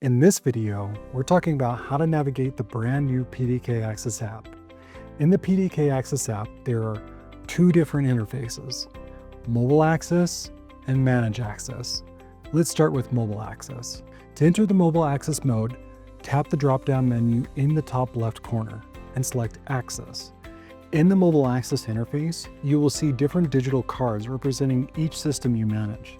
In this video, we're talking about how to navigate the brand new PDK Access app. In the PDK Access app, there are two different interfaces, Mobile Access and Manage Access. Let's start with Mobile Access. To enter the Mobile Access mode, tap the drop-down menu in the top left corner and select Access. In the Mobile Access interface, you will see different digital cards representing each system you manage.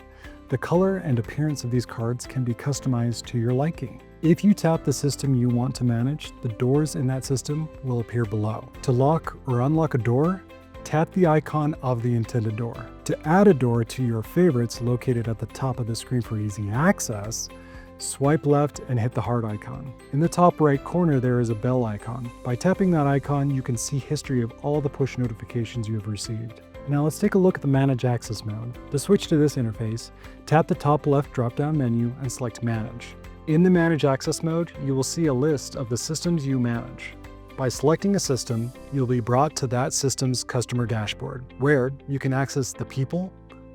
The color and appearance of these cards can be customized to your liking. If you tap the system you want to manage, the doors in that system will appear below. To lock or unlock a door, tap the icon of the intended door. To add a door to your favorites located at the top of the screen for easy access, swipe left and hit the heart icon. In the top right corner, there is a bell icon. By tapping that icon, you can see history of all the push notifications you have received. Now let's take a look at the Manage Access mode. To switch to this interface, tap the top left drop-down menu and select Manage. In the Manage Access mode, you will see a list of the systems you manage. By selecting a system, you'll be brought to that system's customer dashboard, where you can access the people,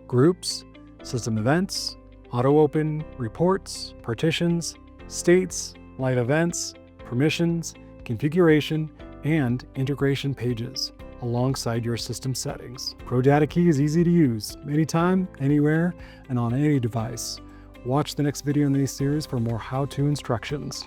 groups, system events, auto-open, reports, partitions, states, live events, permissions, configuration, and integration pages alongside your system settings. ProdataKey is easy to use, anytime, anywhere, and on any device. Watch the next video in this series for more how-to instructions.